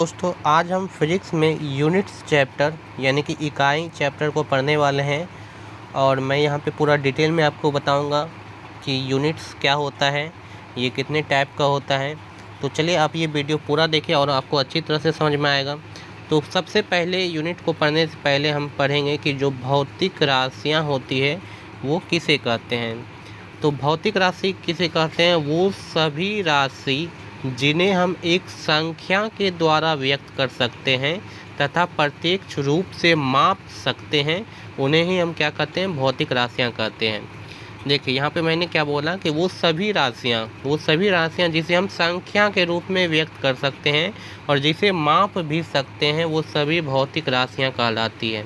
दोस्तों आज हम फिजिक्स में यूनिट्स चैप्टर यानी कि इकाई चैप्टर को पढ़ने वाले हैं और मैं यहाँ पे पूरा डिटेल में आपको बताऊँगा कि यूनिट्स क्या होता है, ये कितने टाइप का होता है। तो चलिए आप ये वीडियो पूरा देखिए और आपको अच्छी तरह से समझ में आएगा। तो सबसे पहले यूनिट को पढ़ने से पहले हम पढ़ेंगे कि जो भौतिक राशियाँ होती है वो किसे कहते हैं। तो भौतिक राशि किसे कहते हैं? वो सभी राशि जिन्हें हम एक संख्या के द्वारा व्यक्त कर सकते हैं तथा प्रत्यक्ष रूप से माप सकते हैं, उन्हें ही हम क्या कहते हैं? भौतिक राशियाँ कहते हैं। देखिए यहाँ पे मैंने क्या बोला कि वो सभी राशियाँ जिसे हम संख्या के रूप में व्यक्त कर सकते हैं और जिसे माप भी सकते हैं, वो सभी भौतिक राशियाँ कहलाती हैं।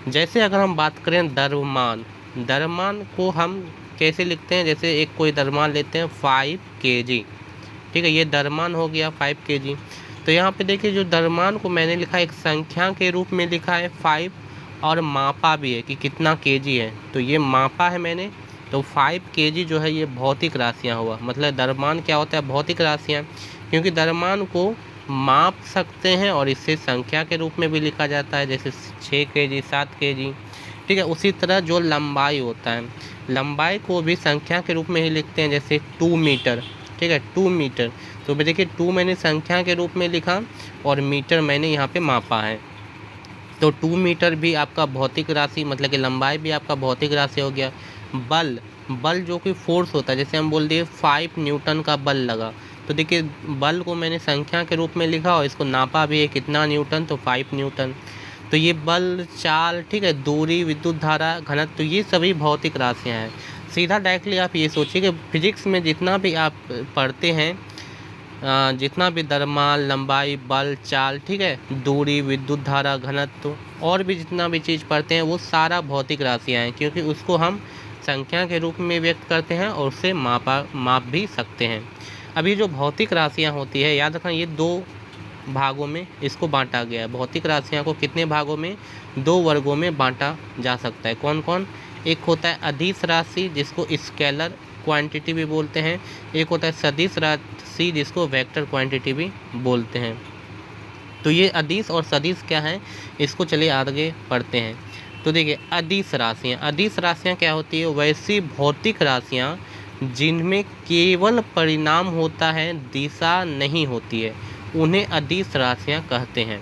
जैसे अगर हम बात करें द्रव्यमान को हम कैसे लिखते हैं? जैसे एक कोई द्रव्यमान लेते हैं 5 kg, ठीक है, ये द्रव्यमान हो गया 5 kg। तो यहाँ पे देखिए जो द्रव्यमान को मैंने लिखा एक संख्या के रूप में लिखा है 5 और मापा भी है कि कितना kg है, तो ये मापा है मैंने। तो 5 kg जो है ये भौतिक राशियाँ हुआ। मतलब द्रव्यमान क्या होता है? भौतिक राशियाँ, क्योंकि द्रव्यमान को माप सकते हैं और इसे संख्या के रूप में भी लिखा जाता है, जैसे 6 kg 7 kg, ठीक है। उसी तरह जो लंबाई होता है, लंबाई को भी संख्या के रूप में ही लिखते हैं, जैसे 2 मीटर, ठीक है, 2 मीटर। तो देखिए 2 मैंने संख्या के रूप में लिखा और मीटर मैंने यहाँ पे मापा है। तो 2 मीटर भी आपका भौतिक राशि, मतलब कि लंबाई भी आपका भौतिक राशि हो गया। बल जो कि फोर्स होता है, जैसे हम बोल दिए 5 न्यूटन का बल लगा, तो देखिए बल को मैंने संख्या के रूप में लिखा और इसको नापा भी है कितना न्यूटन, तो 5 न्यूटन। तो ये बल, चाल, ठीक है, दूरी, विद्युत धारा, घनत्व, तो ये सभी भौतिक राशियाँ हैं। सीधा डायरेक्टली आप ये सोचिए कि फिजिक्स में जितना भी आप पढ़ते हैं, जितना भी द्रव्यमान, लंबाई, बल, चाल, ठीक है, दूरी, विद्युत धारा, घनत्व और भी जितना भी चीज़ पढ़ते हैं वो सारा भौतिक राशियाँ हैं, क्योंकि उसको हम संख्या के रूप में व्यक्त करते हैं और उसे माप भी सकते हैं। अभी जो भौतिक राशियाँ होती है, याद रखना ये 2 भागों में इसको बांटा गया है। भौतिक राशियाँ को कितने भागों में? 2 वर्गों में बांटा जा सकता है। कौन कौन? एक होता है अदिश राशि जिसको स्केलर क्वांटिटी भी बोलते हैं, एक होता है सदिश राशि जिसको वेक्टर क्वांटिटी भी बोलते हैं। तो ये अदिश और सदिश क्या है, इसको चलिए आगे पढ़ते हैं। तो देखिए अदिश राशियाँ क्या होती है? वैसी भौतिक राशियाँ जिनमें केवल परिणाम होता है, दिशा नहीं होती है, उन्हें अदिश राशियाँ कहते हैं।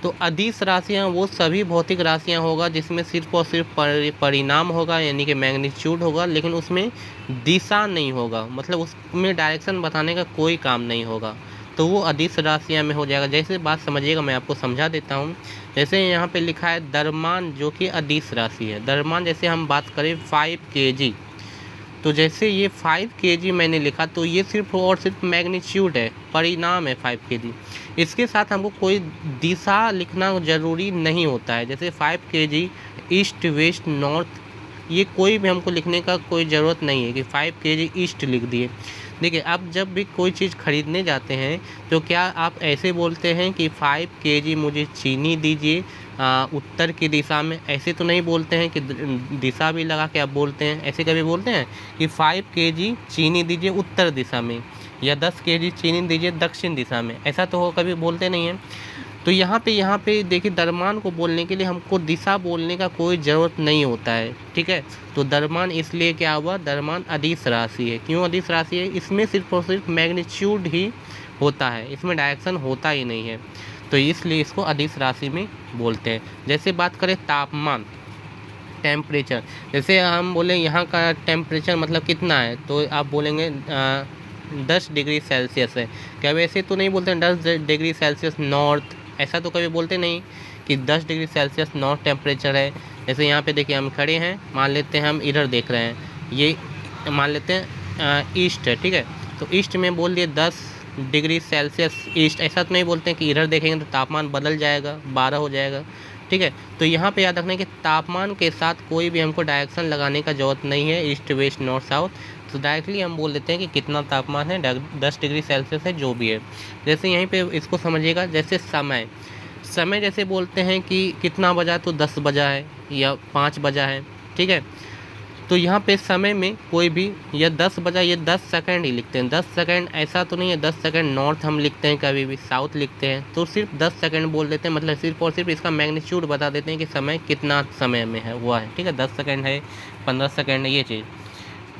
तो अदिश राशियाँ वो सभी भौतिक राशियाँ होगा जिसमें सिर्फ और सिर्फ परिणाम होगा, यानी कि मैग्नीट्यूड होगा, लेकिन उसमें दिशा नहीं होगा, मतलब उसमें डायरेक्शन बताने का कोई काम नहीं होगा, तो वो अदिश राशियाँ में हो जाएगा। जैसे बात समझिएगा, मैं आपको समझा देता हूँ। जैसे यहाँ पे लिखा है द्रव्यमान जो कि अदिश राशि है। द्रव्यमान जैसे हम बात करें 5 kg, तो जैसे ये 5 kg मैंने लिखा, तो ये सिर्फ और सिर्फ मैग्नीट्यूड है, परिणाम है 5 kg। इसके साथ हमको कोई दिशा लिखना ज़रूरी नहीं होता है। जैसे 5 kg ईस्ट, वेस्ट, नॉर्थ, ये कोई भी हमको लिखने का कोई ज़रूरत नहीं है कि 5 kg ईस्ट लिख दिए। देखिए आप जब भी कोई चीज़ खरीदने जाते हैं तो क्या आप ऐसे बोलते हैं कि 5 kg मुझे चीनी दीजिए उत्तर की दिशा में? ऐसे तो नहीं बोलते हैं कि दिशा भी लगा के आप बोलते हैं। ऐसे कभी बोलते हैं कि 5 kg चीनी दीजिए उत्तर दिशा में, या 10 kg चीनी दीजिए दक्षिण दिशा में? ऐसा तो कभी बोलते नहीं हैं। तो यहाँ पे देखिए द्रव्यमान को बोलने के लिए हमको दिशा बोलने का कोई ज़रूरत नहीं होता है, ठीक है। तो द्रव्यमान इसलिए क्या हुआ? द्रव्यमान अदिश राशि है। क्यों अदिश राशि है? इसमें सिर्फ और सिर्फ मैग्नीट्यूड ही होता है, इसमें डायरेक्शन होता ही नहीं है, तो इसलिए इसको अदिश राशि में बोलते हैं। जैसे बात करें तापमान, टेम्परेचर, जैसे हम बोले यहाँ का टेम्परेचर मतलब कितना है, तो आप बोलेंगे 10 डिग्री सेल्सियस है। क्या वैसे तो नहीं बोलते हैं 10 डिग्री सेल्सियस नॉर्थ? ऐसा तो कभी बोलते नहीं कि 10 डिग्री सेल्सियस नॉर्थ टेम्परेचर है। जैसे यहाँ पे देखिए हम खड़े हैं, मान लेते हैं हम इधर देख रहे हैं, ये मान लेते हैं ईस्ट है, ठीक है, तो ईस्ट में बोल दिए 10 डिग्री सेल्सियस ईस्ट। ऐसा तो नहीं बोलते हैं कि इधर देखेंगे तो तापमान बदल जाएगा, 12 हो जाएगा, ठीक है। तो यहाँ पे याद रखना है कि तापमान के साथ कोई भी हमको डायरेक्शन लगाने का ज़रूरत नहीं है, ईस्ट, वेस्ट, नॉर्थ, साउथ। तो डायरेक्टली हम बोल देते हैं कि कितना तापमान है, 10 डिग्री सेल्सियस है, जो भी है। जैसे यहीं पे इसको समझिएगा, जैसे समय जैसे बोलते हैं कि कितना बजा, तो 10 बजा है या 5 बजा है, ठीक है। तो यहाँ पे समय में कोई भी या 10 बजा ये 10 सेकंड ही लिखते हैं। 10 सेकंड ऐसा तो नहीं है 10 सेकंड नॉर्थ हम लिखते हैं, कभी भी साउथ लिखते हैं, तो सिर्फ 10 सेकंड बोल देते हैं, मतलब सिर्फ और सिर्फ इसका मैग्नीट्यूड बता देते हैं कि समय कितना समय में है हुआ है, ठीक है। 10 सेकंड है, 15 सेकंड है, ये चीज़,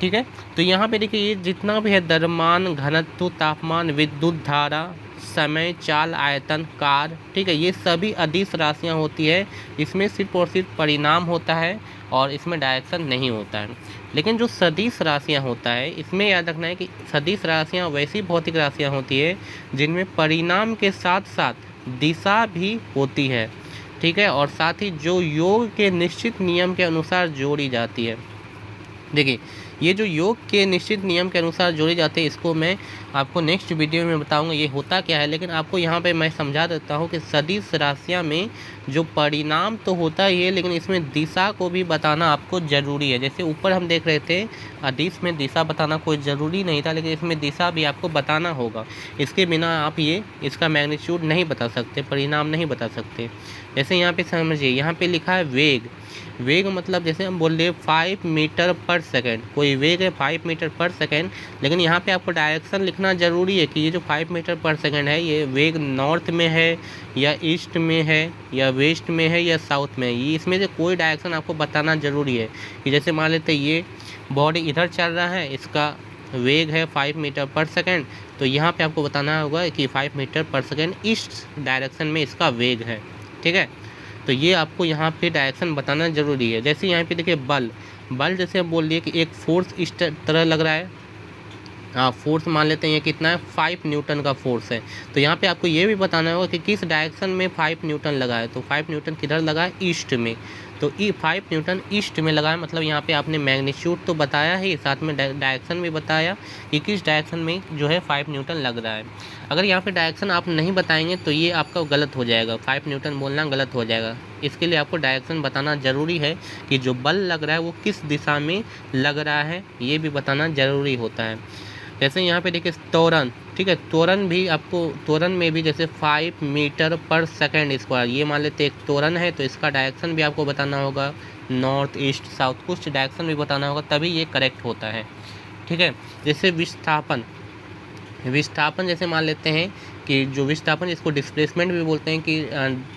ठीक है। तो यहाँ पे देखिए ये जितना भी है द्रव्यमान, घनत्व, तापमान, विद्युत धारा, समय, चाल, आयतन, कार, ठीक है, ये सभी अदिश राशियाँ होती है। इसमें सिर्फ और सिर्फ परिणाम होता है और इसमें डायरेक्शन नहीं होता है। लेकिन जो सदिश राशियाँ होता है, इसमें याद रखना है कि सदिश राशियाँ वैसी भौतिक राशियाँ होती है जिनमें परिणाम के साथ साथ दिशा भी होती है, ठीक है, और साथ ही जो योग के निश्चित नियम के अनुसार जोड़ी जाती है। देखिए ये जो योग के निश्चित नियम के अनुसार जोड़े जाते हैं, इसको मैं आपको नेक्स्ट वीडियो में बताऊंगा ये होता क्या है। लेकिन आपको यहाँ पे मैं समझा देता हूँ कि सदिश राशियाँ में जो परिणाम तो होता ही है, लेकिन इसमें दिशा को भी बताना आपको ज़रूरी है। जैसे ऊपर हम देख रहे थे अदिश में दिशा बताना कोई ज़रूरी नहीं था, लेकिन इसमें दिशा भी आपको बताना होगा। इसके बिना आप ये इसका मैग्नीट्यूड नहीं बता सकते, परिणाम नहीं बता सकते। जैसे यहाँ पे समझिए, यहाँ पे लिखा है वेग। वेग मतलब जैसे हम बोल रहे 5 मीटर पर सेकेंड, कोई वेग है 5 मीटर पर सेकेंड, लेकिन यहाँ पे आपको डायरेक्शन लिखना ज़रूरी है कि ये जो 5 मीटर पर सेकेंड है ये वेग नॉर्थ में है या ईस्ट में है या वेस्ट में है या साउथ में है। ये इसमें से कोई डायरेक्शन आपको बताना ज़रूरी है कि जैसे मान लेते ये बॉडी इधर चल रहा है, इसका वेग है 5 मीटर पर सेकेंड, तो यहाँ पे आपको बताना होगा कि 5 मीटर पर सेकेंड ईस्ट डायरेक्शन में इसका वेग है, ठीक है। तो ये आपको यहाँ पे डायरेक्शन बताना ज़रूरी है। जैसे यहाँ पे देखिए बल जैसे हम बोल दिए कि एक फोर्स इस तरह लग रहा है, हाँ फोर्स मान लेते हैं ये कितना है 5 न्यूटन का फोर्स है। तो यहाँ पे आपको ये भी बताना होगा कि किस डायरेक्शन में 5 न्यूटन लगा है। तो 5 न्यूटन किधर लगा है, ईस्ट में, तो 5 न्यूटन ईस्ट में लगा है, मतलब यहाँ पे आपने मैग्नीट्यूड तो बताया ही, साथ में डायरेक्शन भी बताया कि किस डायरेक्शन में जो है 5 न्यूटन लग रहा है। अगर यहाँ पे डायरेक्शन आप नहीं बताएंगे तो ये आपका गलत हो जाएगा, 5 न्यूटन बोलना गलत हो जाएगा। इसके लिए आपको डायरेक्शन बताना ज़रूरी है कि जो बल लग रहा है वो किस दिशा में लग रहा है, ये भी बताना ज़रूरी होता है। जैसे यहाँ पे देखिए त्वरण, ठीक है, त्वरण भी आपको, त्वरण में भी जैसे 5 मीटर पर सेकेंड स्क्वायर, ये मान लेते एक त्वरण है, तो इसका डायरेक्शन भी आपको बताना होगा, नॉर्थ ईस्ट साउथ कुछ डायरेक्शन भी बताना होगा, तभी ये करेक्ट होता है, ठीक है। जैसे विस्थापन जैसे मान लेते हैं कि जो विस्थापन, इसको डिस्प्लेसमेंट भी बोलते हैं कि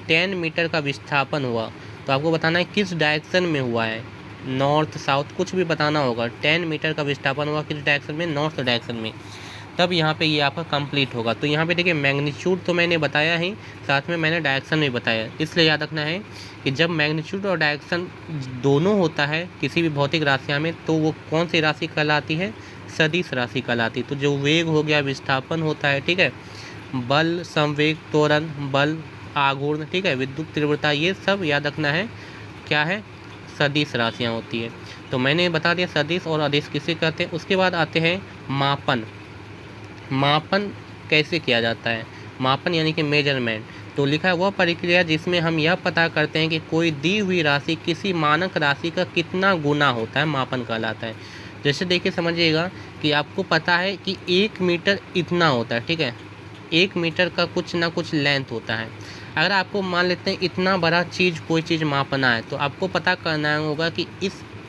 10 मीटर का विस्थापन हुआ, तो आपको बताना है किस डायरेक्शन में हुआ है, नॉर्थ साउथ कुछ भी बताना होगा। 10 मीटर का विस्थापन हुआ किस डायरेक्शन में, नॉर्थ डायरेक्शन में, तब यहाँ पे ये आपका कंप्लीट होगा। तो यहाँ पे देखिए मैग्नीट्यूड तो मैंने बताया ही, साथ में मैंने डायरेक्शन भी बताया। इसलिए याद रखना है कि जब मैग्नीट्यूड और डायरेक्शन दोनों होता है किसी भी भौतिक राशियाँ में, तो वो कौन सी राशि कहलाती है, सदिश राशि कहलाती है। तो जो वेग हो गया, विस्थापन होता है, ठीक है, बल, संवेग, त्वरण, बल, आघूर्ण, ठीक है, विद्युत तीव्रता, ये सब याद रखना है क्या है, सदिश राशियाँ होती है। तो मैंने बता दिया सदिश और अदिश किसे कहते हैं। उसके बाद आते हैं मापन कैसे किया जाता है। मापन यानी कि मेजरमेंट। तो लिखा है वह प्रक्रिया जिसमें हम यह पता करते हैं कि कोई दी हुई राशि किसी मानक राशि का कितना गुना होता है, मापन कहलाता है। जैसे देखिए समझिएगा कि आपको पता है कि 1 मीटर इतना होता है, ठीक है, 1 मीटर का कुछ ना कुछ लेंथ होता है। अगर आपको मान लेते हैं इतना बड़ा चीज़, कोई चीज़ मापना है, तो आपको पता करना होगा कि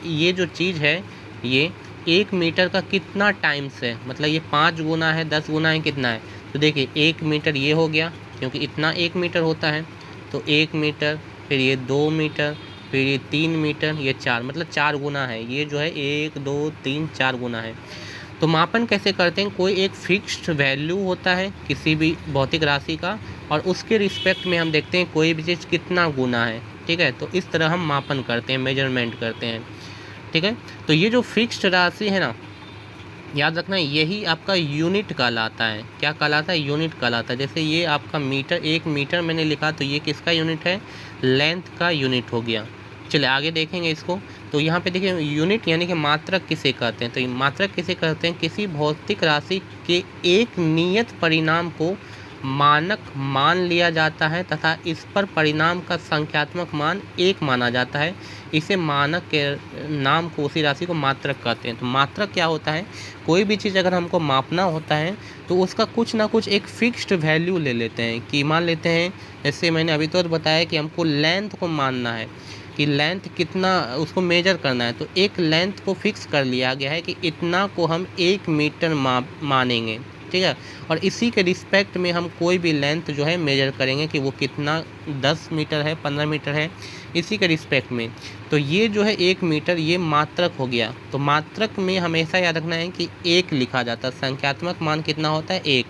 ये जो चीज़ है ये 1 मीटर का कितना टाइम्स है, मतलब ये 5 गुना है, 10 गुना है, कितना है। तो देखिए 1 मीटर ये हो गया, क्योंकि इतना 1 मीटर होता है, तो 1 मीटर, फिर ये 2 मीटर, फिर ये 3 मीटर, ये 4, मतलब 4 गुना है। ये जो है 1 2 3 4 गुना है। तो मापन कैसे करते हैं, कोई एक फिक्स्ड वैल्यू होता है किसी भी भौतिक राशि का, और उसके रिस्पेक्ट में हम देखते हैं कोई भी चीज़ कितना गुना है, ठीक है। तो इस तरह हम मापन करते हैं, मेजरमेंट करते हैं, ठीक है। तो ये जो फिक्स्ड राशि है ना, याद रखना यही आपका यूनिट कहलाता है। क्या कहलाता है, यूनिट कहलाता है। जैसे ये आपका मीटर, 1 मीटर मैंने लिखा, तो ये किसका यूनिट है, लेंथ का यूनिट हो गया। चलिए आगे देखेंगे इसको। तो यहाँ पे देखिए यूनिट यानी कि मात्रक किसे कहते हैं। तो ये मात्रक किसे कहते हैं, किसी भौतिक राशि के एक नियत परिणाम को मानक मान लिया जाता है तथा इस पर परिणाम का संख्यात्मक मान 1 माना जाता है। इसे मानक के नाम को, उसी राशि को मात्रक कहते हैं। तो मात्रक क्या होता है, कोई भी चीज़ अगर हमको मापना होता है तो उसका कुछ ना कुछ एक फिक्स्ड वैल्यू ले लेते हैं। कि मान लेते हैं, जैसे मैंने अभी तो बताया कि हमको लेंथ को मानना है, कि लेंथ कितना उसको मेजर करना है, तो एक लेंथ को फिक्स कर लिया गया है कि इतना को हम 1 मीटर मानेंगे, ठीक है। और इसी के रिस्पेक्ट में हम कोई भी लेंथ जो है मेजर करेंगे कि वो कितना 10 मीटर है, 15 मीटर है, इसी के रिस्पेक्ट में। तो ये जो है 1 मीटर ये मात्रक हो गया। तो मात्रक में हमेशा याद रखना है कि 1 लिखा जाता है, संख्यात्मक मान कितना होता है 1,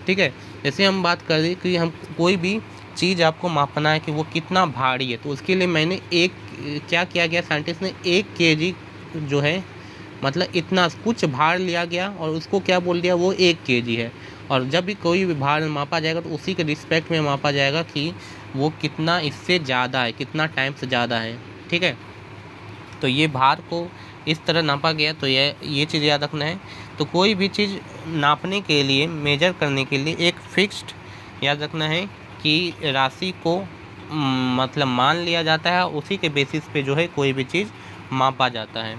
ठीक है। जैसे हम बात कर रहे कि हम कोई भी चीज़ आपको मापना है कि वो कितना भारी है, तो उसके लिए मैंने क्या किया गया, साइंटिस्ट ने 1 केजी जो है मतलब इतना कुछ भार लिया गया और उसको क्या बोल दिया, वो 1 केजी है। और जब भी कोई भी भार मापा जाएगा तो उसी के रिस्पेक्ट में मापा जाएगा कि वो कितना इससे ज़्यादा है, कितना टाइम से ज़्यादा है, ठीक है। तो ये भार को इस तरह नापा गया। तो ये चीज़ याद रखना है। तो कोई भी चीज़ नापने के लिए, मेजर करने के लिए एक फिक्स्ड याद रखना है कि राशि को मतलब मान लिया जाता है, उसी के बेसिस पे जो है कोई भी चीज़ मापा जाता है,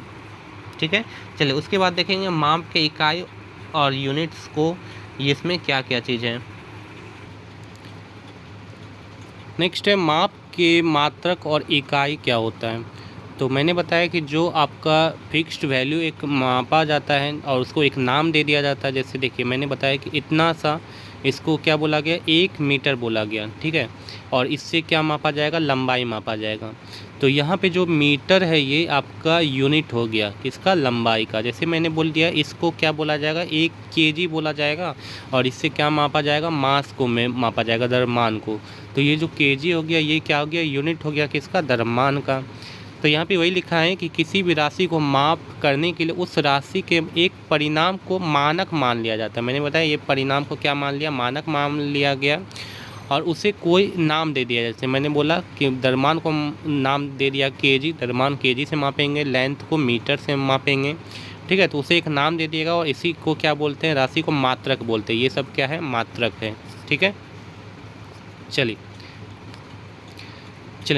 ठीक है। चलिए उसके बाद देखेंगे माप के इकाई और यूनिट्स को, इसमें क्या क्या चीज़ है। नेक्स्ट है माप के मात्रक और इकाई क्या होता है। तो मैंने बताया कि जो आपका फिक्स्ड वैल्यू एक मापा जाता है और उसको एक नाम दे दिया जाता है। जैसे देखिए मैंने बताया कि इतना सा, इसको क्या बोला गया, 1 मीटर बोला गया, ठीक है। और इससे क्या मापा जाएगा, लंबाई मापा जाएगा। तो यहाँ पे जो मीटर है ये आपका यूनिट हो गया किसका, लंबाई का। जैसे मैंने बोल दिया इसको क्या बोला जाएगा, 1 केजी बोला जाएगा। और इससे क्या मापा जाएगा, मास को में मापा जाएगा, द्रव्यमान को। तो ये जो केजी हो गया ये क्या हो गया, यूनिट हो गया किसका, द्रव्यमान का। तो यहाँ पे वही लिखा है कि किसी भी राशि को माप करने के लिए उस राशि के एक परिणाम को मानक मान लिया जाता है। मैंने बताया ये परिणाम को क्या मान लिया, मानक मान लिया गया। और उसे कोई नाम दे दिया। जैसे मैंने बोला कि द्रव्यमान को नाम दे दिया केजी, द्रव्यमान केजी से मापेंगे, लेंथ को मीटर से मापेंगे, ठीक है। तो उसे एक नाम दे दिएगा और इसी को क्या बोलते हैं, राशि को मात्रक बोलते हैं। ये सब क्या है, मात्रक है, ठीक है। चलिए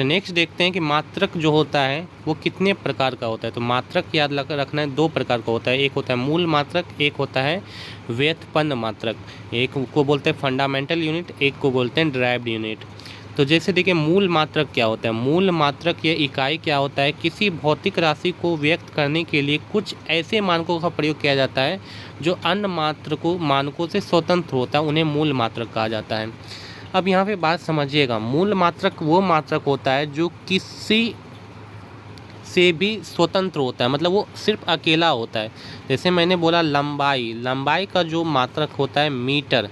नेक्स्ट देखते हैं कि मात्रक जो होता है वो कितने प्रकार का होता है। तो मात्रक याद रखना है, 2 प्रकार का होता है। एक होता है मूल मात्रक, एक होता है व्युत्पन्न मात्रक। एक को बोलते हैं फंडामेंटल यूनिट, एक को बोलते हैं डिराइव्ड यूनिट। तो जैसे देखिए मूल मात्रक क्या होता है, मूल मात्रक या इकाई क्या होता है, किसी भौतिक राशि को व्यक्त करने के लिए कुछ ऐसे मानकों का प्रयोग किया जाता है जो अन्य मानकों से स्वतंत्र होता है, उन्हें मूल मात्रक कहा जाता है। अब यहाँ पे बात समझिएगा, मूल मात्रक वो मात्रक होता है जो किसी से भी स्वतंत्र होता है, मतलब वो सिर्फ अकेला होता है। जैसे मैंने बोला लंबाई का जो मात्रक होता है मीटर,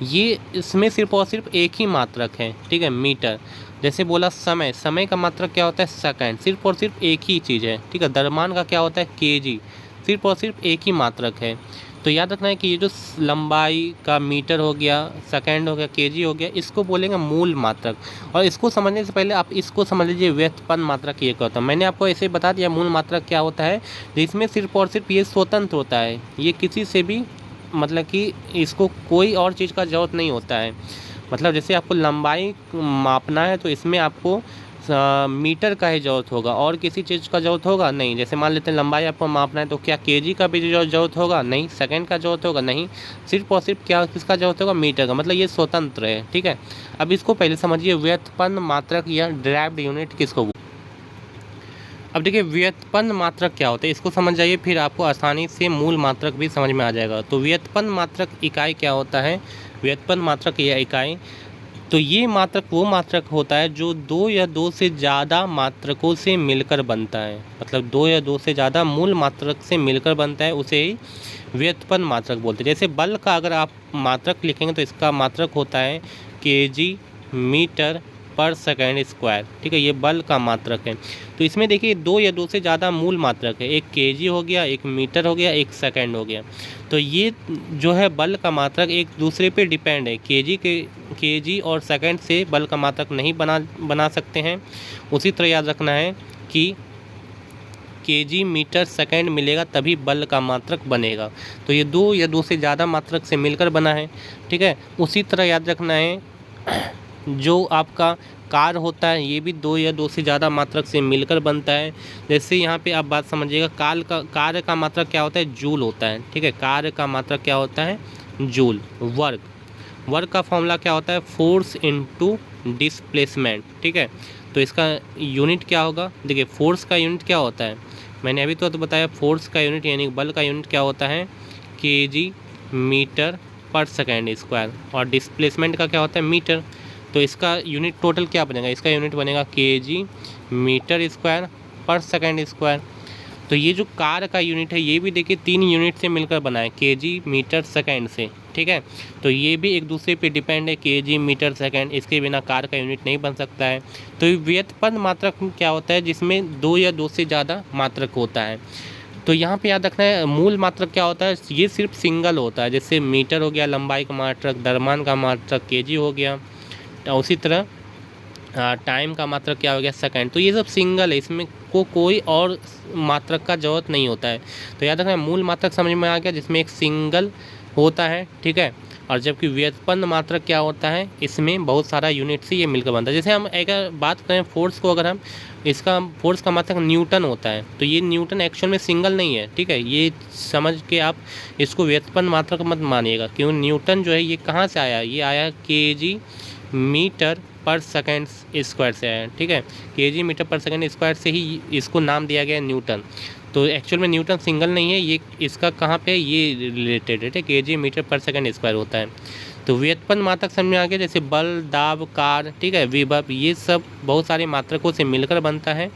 ये इसमें सिर्फ और सिर्फ एक ही मात्रक है, ठीक है, मीटर। जैसे बोला समय का मात्रक क्या होता है, सेकंड, सिर्फ और सिर्फ एक ही चीज़ है, ठीक है। द्रव्यमान का क्या होता है, केजी, सिर्फ और सिर्फ एक ही मात्रक है। तो याद रखना है कि ये जो लंबाई का मीटर हो गया, सेकंड हो गया, केजी हो गया, इसको बोलेंगे मूल मात्रक। और इसको समझने से पहले आप इसको समझ लीजिए व्युत्पन्न मात्रक ये क्या होता है। मैंने आपको ऐसे बता दिया मूल मात्रक क्या होता है, जिसमें सिर्फ और सिर्फ ये स्वतंत्र होता है, ये किसी से भी मतलब कि इसको कोई और चीज़ का ज़रूरत नहीं होता है। मतलब जैसे आपको लंबाई मापना है तो इसमें आपको मीटर का ही ज़रूरत होगा और किसी चीज़ का ज़रूरत होगा नहीं। जैसे मान लेते हैं लंबाई आपको मापना है तो क्या केजी का भी ज़रूरत होगा, नहीं। सेकंड का ज़रूरत होगा, नहीं। सिर्फ और सिर्फ क्या किसका ज़रूरत होगा, मीटर का। मतलब ये स्वतंत्र है, ठीक है। अब इसको पहले समझिए व्युत्पन्न मात्रक या डिराइव्ड यूनिट किसको। अब देखिए व्युत्पन्न मात्रक क्या होता है, इसको समझ जाइए, फिर आपको आसानी से मूल मात्रक भी समझ में आ जाएगा। तो व्युत्पन्न मात्रक इकाई क्या होता है, व्युत्पन्न मात्रक या इकाई, तो ये मात्रक वो मात्रक होता है जो 2 या 2 से ज़्यादा मात्रकों से मिलकर बनता है। मतलब 2 या 2 से ज़्यादा मूल मात्रक से मिलकर बनता है, उसे ही व्युत्पन्न मात्रक बोलते हैं। जैसे बल का अगर आप मात्रक लिखेंगे तो इसका मात्रक होता है केजी मीटर पर सेकंड स्क्वायर, ठीक है। ये बल का मात्रक है। तो इसमें देखिए 2 या 2 से ज़्यादा मूल मात्रक है, एक केजी हो गया, एक मीटर हो गया, एक सेकंड हो गया। तो ये जो है बल का मात्रक एक दूसरे पे डिपेंड है। केजी और सेकंड से बल का मात्रक नहीं बना सकते हैं। उसी तरह याद रखना है कि केजी मीटर सेकंड मिलेगा तभी बल का मात्रक बनेगा। तो ये 2 या 2 से ज़्यादा मात्रक से मिलकर बना है, ठीक है। उसी तरह याद रखना है जो आपका कार होता है ये भी 2 या 2 से ज़्यादा मात्रक से मिलकर बनता है। जैसे यहाँ पे आप बात समझिएगा, कार्य का मात्रक क्या होता है, जूल होता है, ठीक है। कार्य का मात्रक क्या होता है, जूल, वर्ग। वर्क का फॉर्मूला क्या होता है, फोर्स इनटू डिस्प्लेसमेंट, ठीक है। तो इसका यूनिट क्या होगा, देखिए फोर्स का यूनिट क्या होता है, मैंने अभी तो बताया, फोर्स का यूनिट यानी बल का यूनिट क्या होता है, केजी मीटर पर सेकेंड स्क्वायर, और डिस्प्लेसमेंट का क्या होता है, मीटर। तो इसका यूनिट टोटल क्या बनेगा, इसका यूनिट बनेगा केजी मीटर स्क्वायर पर सेकेंड स्क्वायर। तो ये जो कार का यूनिट है ये भी देखिए 3 यूनिट से मिलकर बना है, केजी मीटर सेकेंड से, ठीक है। तो ये भी एक दूसरे पे डिपेंड है, केजी मीटर सेकेंड, इसके बिना कार का यूनिट नहीं बन सकता है। तो व्युत्पन्न मात्रक क्या होता है, जिसमें 2 या 2 से ज़्यादा मात्रक होता है। तो यहाँ पे याद रखना है, मूल मात्रक क्या होता है, ये सिर्फ सिंगल होता है, जैसे मीटर हो गया लंबाई का मात्रक, द्रव्यमान का मात्रक केजी हो गया, उसी तरह टाइम का मात्रक क्या हो गया, सेकंड। तो ये सब सिंगल है, इसमें कोई और मात्रक का जरूरत नहीं होता है। तो याद रखना, मूल मात्रक समझ में आ गया, जिसमें एक सिंगल होता है, ठीक है। और जबकि व्युत्पन्न मात्रक क्या होता है, इसमें बहुत सारा यूनिट से ये मिलकर बनता है। जैसे हम अगर बात करें फोर्स को, अगर हम इसका फोर्स का मात्रक न्यूटन होता है, तो ये न्यूटन एक्चुअल में सिंगल नहीं है, ठीक है। ये समझ के आप इसको व्युत्पन्न मात्रक मत मानिएगा, क्यों, न्यूटन जो है ये कहाँ से आया, ये आया केजी मीटर पर सेकेंड स्क्वायर से आया, ठीक है। केजी मीटर पर सेकेंड स्क्वायर से ही इसको नाम दिया गया न्यूटन। तो एक्चुअल में न्यूटन सिंगल नहीं है, ये इसका कहाँ पे ये रिलेटेड है, केजी मीटर पर सेकेंड स्क्वायर होता है। तो व्युत्पन्न मात्रक समझ में आ गया, जैसे बल, दाब, कार, ठीक है, विभव, ये सब बहुत सारे मात्रकों से मिलकर बनता है,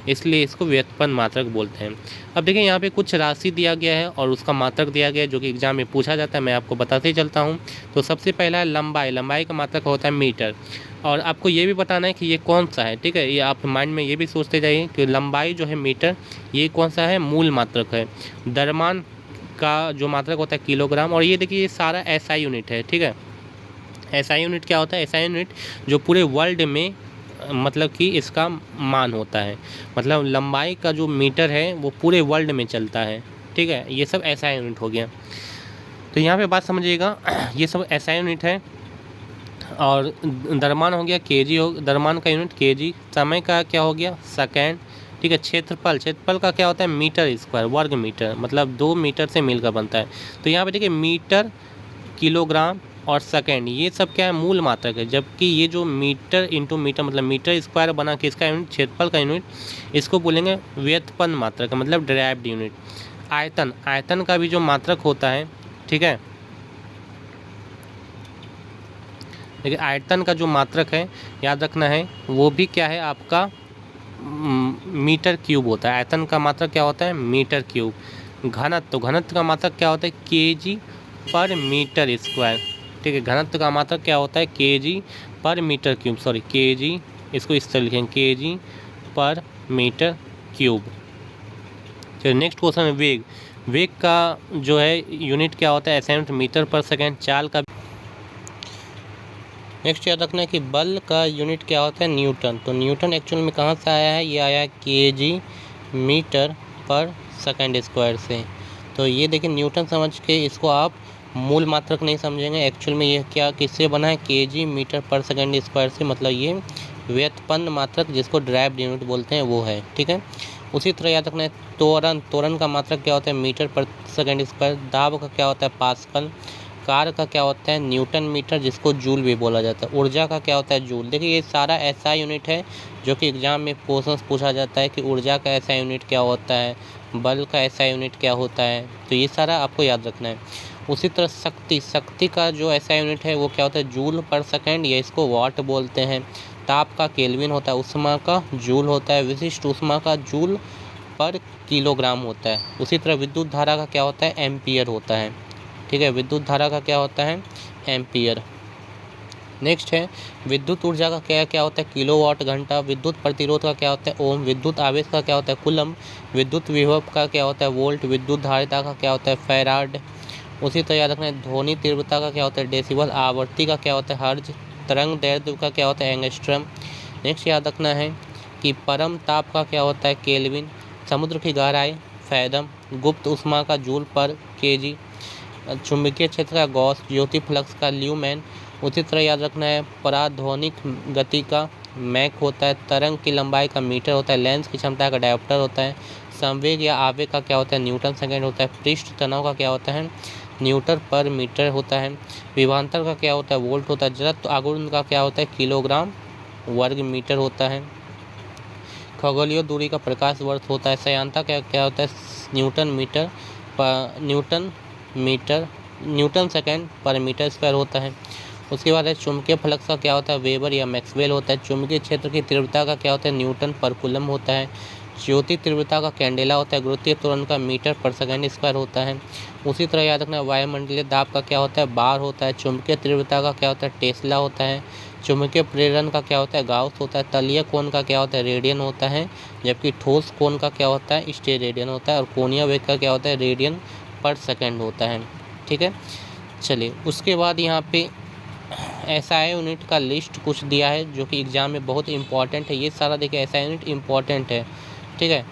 इसलिए इसको व्युत्पन्न मात्रक बोलते हैं। अब देखिए यहाँ पे कुछ राशि दिया गया है और उसका मात्रक दिया गया है, जो कि एग्जाम में पूछा जाता है, मैं आपको बताते ही चलता हूँ। तो सबसे पहला है लंबाई, लंबाई का मात्रक होता है मीटर, और आपको ये भी बताना है कि ये कौन सा है, ठीक है। ये आप माइंड में ये भी सोचते जाइए कि लंबाई जो है मीटर, ये कौन सा है, मूल मात्रक है। द्रव्यमान का जो मात्रक होता है किलोग्राम, और ये देखिए ये सारा एसआई यूनिट है, ठीक है। एसआई यूनिट क्या होता है, एसआई यूनिट जो पूरे वर्ल्ड में मतलब कि इसका मान होता है, मतलब लंबाई का जो मीटर है वो पूरे वर्ल्ड में चलता है, ठीक है। ये सब एसआई यूनिट हो गया। तो यहाँ पे बात समझिएगा, ये सब एसआई यूनिट है। और द्रव्यमान हो गया केजी, हो द्रव्यमान का यूनिट केजी, समय का क्या हो गया, सेकेंड, ठीक है। क्षेत्रफल, क्षेत्रफल का क्या होता है, मीटर स्क्वायर, वर्ग मीटर, मतलब 2 मीटर से मिलकर बनता है। तो यहाँ पे देखिए मीटर, किलोग्राम और सेकेंड, ये सब क्या है, मूल मात्रक है। जबकि ये जो मीटर इंटू मीटर मतलब मीटर स्क्वायर बना के इसका यूनिट, क्षेत्रफल का यूनिट, इसको बोलेंगे व्युत्पन्न मात्रक, मतलब डिराइव्ड यूनिट। आयतन, आयतन का भी जो मात्रक होता है, ठीक है, देखिए आयतन का जो मात्रक है, याद रखना है, वो भी क्या है आपका मीटर क्यूब होता है। आयतन का मात्रक क्या होता है, मीटर क्यूब। घनत्व, तो घनत्व का मात्रक क्या होता है, केजी पर मीटर स्क्वायर, ठीक है। घनत्व का मात्रक क्या होता है, केजी पर मीटर क्यूब, सॉरी केजी, इसको इस तरह लिखेंगे, केजी पर मीटर क्यूब। चलिए नेक्स्ट क्वेश्चन है वेग। वेग का जो है यूनिट क्या होता है, एसआई यूनिट मीटर पर सेकेंड। चाल का, नेक्स्ट याद रखना है कि बल का यूनिट क्या होता है, न्यूटन। तो न्यूटन एक्चुअल में कहाँ से आया है, ये आया है केजी मीटर पर सेकेंड स्क्वायर से। तो ये देखिए न्यूटन समझ के इसको आप मूल मात्रक नहीं समझेंगे, एक्चुअल में ये क्या किससे बना है, केजी मीटर पर सेकेंड स्क्वायर से, मतलब ये व्युत्पन्न मात्रक जिसको डिराइव्ड यूनिट बोलते हैं वो है, ठीक है। उसी तरह याद रखना है त्वरण, त्वरण का मात्रक क्या होता है, मीटर पर सेकेंड स्क्वायर। दाब का क्या होता है, पास्कल। कार का क्या होता है, न्यूटन मीटर, जिसको जूल भी बोला जाता है। ऊर्जा का क्या होता है, जूल। देखिए ये सारा ऐसा यूनिट है जो कि एग्जाम में क्वेश्चन पूछा जाता है कि ऊर्जा का ऐसा यूनिट क्या होता है, बल का ऐसा यूनिट क्या होता है, तो ये सारा आपको याद रखना है। उसी तरह शक्ति, शक्ति का जो ऐसा यूनिट है वो क्या होता है, जूल पर सेकेंड, या इसको वाट बोलते हैं। ताप का केल्विन होता है, उष्मा का जूल होता है, विशिष्ट उष्मा का जूल पर किलोग्राम होता है। उसी तरह विद्युत धारा का क्या होता है, एम्पियर होता है, ठीक है। विद्युत धारा का क्या होता है, एम्पियर। नेक्स्ट है विद्युत ऊर्जा का क्या क्या होता है, किलोवाट घंटा। विद्युत प्रतिरोध का क्या होता है, ओम। विद्युत आवेश का क्या होता है, कूलम। विद्युत विभव का क्या होता है, वोल्ट। विद्युत धारिता का क्या होता है, फैराड। उसी तरह याद रखना है ध्वनि तीव्रता का क्या होता है, डेसिबल। आवृत्ति का क्या होता है, हर्ज। तरंग दैर्ध्य का क्या होता है, एंगस्ट्रम। नेक्स्ट याद रखना है कि परम ताप का क्या होता है, केल्विन। समुद्र की गहराई, फैदम। गुप्त उष्मा का जूल पर केजी। चुंबकीय क्षेत्र का गॉस। ज्योति फ्लक्स का ल्यूमेन। उसी तरह याद रखना है पराध्वनिक गति का मैक होता है। तरंग की लंबाई का मीटर होता है। लेंस की क्षमता का डायोप्टर होता है। संवेग या आवेग का क्या होता है, न्यूटन सेकेंड होता है। पृष्ठ तनाव का क्या होता है, न्यूटन पर मीटर होता है। विभवांतर का क्या होता है? वोल्ट होता है। जड़त्व आघूर्ण का क्या होता है? किलोग्राम वर्ग मीटर होता है। खगोलीय दूरी का प्रकाश वर्ष होता है। सयांता का क्या होता है? न्यूटन सेकंड पर मीटर स्क्वायर होता है। उसके बाद है चुंबकीय फ्लक्स का क्या होता है? वेबर या मैक्सवेल होता है। चुंबकीय क्षेत्र की तीव्रता का क्या होता है? न्यूटन पर कूलम होता है। ज्योति तीव्रता का कैंडेला होता है। गुरुत्वीय त्वरण का मीटर पर सेकंड स्क्वायर होता है। उसी तरह याद रखना वायुमंडलीय दाब का क्या होता है? बार होता है। चुंबकीय तीव्रता का क्या होता है? टेस्ला होता है। चुंबकीय प्रेरण का क्या होता है? गाउस होता है। तलीय कोण का क्या होता है? रेडियन होता है। जबकि ठोस कोण का क्या होता है? स्टेरेडियन होता है। और कोणीय वेग का क्या होता है? रेडियन पर सेकंड होता है। ठीक है, चलिए उसके बाद यहाँ पे SI यूनिट का लिस्ट कुछ दिया है जो कि एग्जाम में बहुत इंपॉर्टेंट है। ये सारा देखिए SI यूनिट इंपॉर्टेंट है, ठीक है,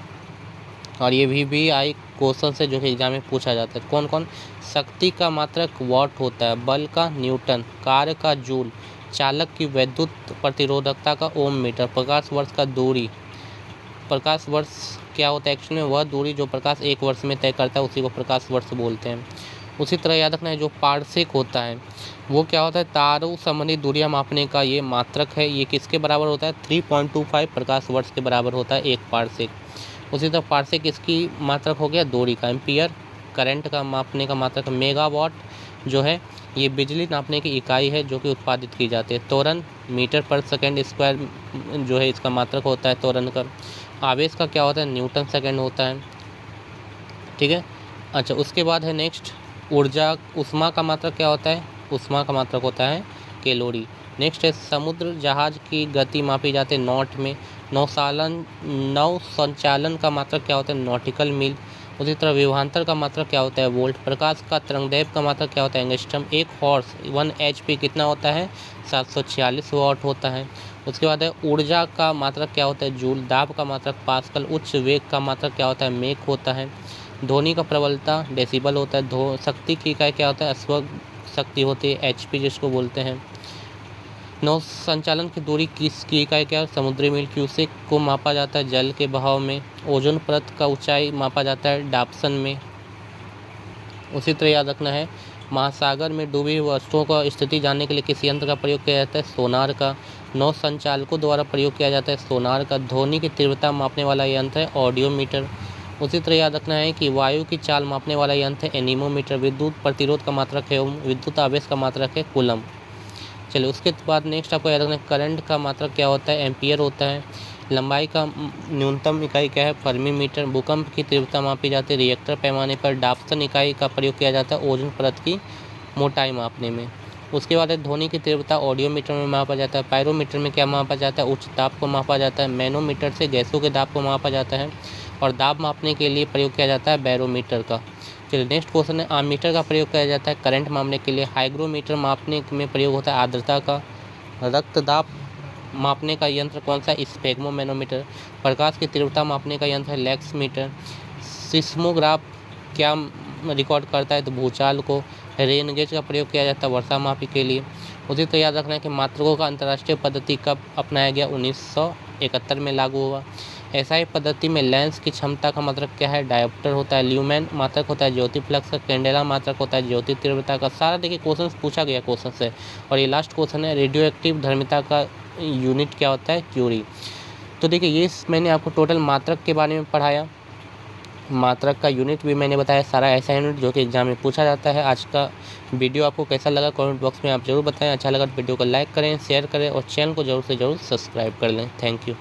और ये VBI क्वेश्चन से जो कि एग्जाम में पूछा जाता है। कौन कौन? शक्ति का मात्रक वॉट होता है। बल का न्यूटन। कार्य का जूल। चालक की वैद्युत प्रतिरोधकता का ओम मीटर। प्रकाश वर्ष का दूरी। प्रकाश वर्ष क्या होता है? एक्चुअली में वह दूरी जो प्रकाश एक वर्ष में तय करता है उसी को प्रकाश वर्ष बोलते हैं। उसी तरह याद रखना है जो पारसेक होता है वो क्या होता है? तारों संबंधी दूरियां मापने का ये मात्रक है। ये किसके बराबर होता है? 3.25 प्रकाश वर्ष के बराबर होता है एक पारसेक। उसी तरह पारसेक किसकी मात्रक हो गया? दूरी का। एम्पियर करंट का मापने का मात्रक। मेगावाट जो है ये बिजली नापने की इकाई है जो कि उत्पादित की जाती है। त्वरण मीटर पर सेकंड स्क्वायर जो है इसका मात्रक होता है त्वरण का। आवेश का क्या होता है? न्यूटन सेकंड होता है, ठीक है। अच्छा, उसके बाद है नेक्स्ट ऊर्जा। उष्मा का मात्रक क्या होता है? उष्मा का मात्रक होता है कैलोरी। नेक्स्ट है समुद्र जहाज की गति मापी जाती है नॉट में। नौ संचालन का मात्रक क्या होता है? नॉटिकल मील। उसी तरह विभवांतर का मात्रक क्या होता है? वोल्ट। प्रकाश का तरंगदैर्घ्य का मात्रक क्या होता है? एंगस्ट्रम। एक हॉर्स 1 HP कितना होता है? 746 वाट होता है। उसके बाद है ऊर्जा का मात्रक क्या होता है? जूल। दाब का मात्रक पास्कल। उच्च वेग का मात्रक क्या होता है? मेक होता है। ध्वनि का प्रबलता डेसिबल होता है। शक्ति की इकाई क्या होता है? अश्व शक्ति होती है, HP जिसको बोलते हैं। नौ संचालन की दूरी किसकी इकाई क्या है? समुद्री मील। क्यूसेक को मापा जाता है जल के बहाव में। ओजोन परत का ऊंचाई मापा जाता है डाप्सन में। उसी तरह याद रखना है महासागर में डूबी हुई वस्तुओं का स्थिति जानने के लिए किस यंत्र का प्रयोग किया जाता है? सोनार का। नौ संचालकों द्वारा प्रयोग किया जाता है सोनार का। ध्वनि की तीव्रता मापने वाला यंत्र है ऑडियोमीटर। उसी तरह याद रखना है कि वायु की चाल मापने वाला यंत्र है एनीमोमीटर। विद्युत प्रतिरोध का मात्रक है ओम। विद्युत आवेश का मात्रक है कूलम। चलिए उसके बाद नेक्स्ट आपको याद रखना है करंट का मात्रक क्या होता है? एम्पियर होता है। लंबाई का न्यूनतम इकाई क्या है? Fermi metre. भूकंप की तीव्रता मापी जाती है रिएक्टर पैमाने पर। डाप्सन इकाई का प्रयोग किया जाता है ओजोन परत की मोटाई मापने में। उसके बाद ध्वनि की तीव्रता ऑडियोमीटर में मापा जाता है। पायरोमीटर में क्या मापा जाता है? उच्च दाब को मापा जाता है। मैनोमीटर से गैसों के दाब को मापा जाता है। और दाब मापने के लिए प्रयोग किया जाता है बैरोमीटर का। चलिए नेक्स्ट क्वेश्चन है आमीटर का प्रयोग किया जाता है करंट मापने के लिए। हाइग्रोमीटर मापने में प्रयोग होता है आर्द्रता का। रक्तदाब मापने का यंत्र कौन सा? स्फेग्मोमैनोमीटर। प्रकाश की तीव्रता मापने का यंत्र है लैक्स मीटर। सिस्मोग्राफ क्या रिकॉर्ड करता है? तो भूचाल को। रेन गेज का प्रयोग किया जाता है वर्षा मापी के लिए। उसी तरह याद रखना है कि मात्रकों का अंतर्राष्ट्रीय पद्धति कब अपनाया गया? 1971 में लागू हुआ। SI पद्धति में लेंस की क्षमता का मात्रक क्या है? डायोप्टर होता है। ल्यूमेन मात्रक होता है ज्योति फ्लक्स का। कैंडेला मात्रक होता है ज्योति तीव्रता का। सारा देखिए क्वेश्चन पूछा गया क्वेश्चन से। और ये लास्ट क्वेश्चन है रेडियो एक्टिव धर्मिता का यूनिट क्या होता है? क्यूरी। तो देखिए ये मैंने आपको टोटल मात्रक के बारे में पढ़ाया, मात्रक का यूनिट भी मैंने बताया, सारा ऐसा यूनिट जो कि एग्जाम में पूछा जाता है। आज का वीडियो आपको कैसा लगा कमेंट बॉक्स में आप जरूर बताएं। अच्छा लगा तो वीडियो को लाइक करें, शेयर करें और चैनल को जरूर से जरूर सब्सक्राइब कर लें। Thank you.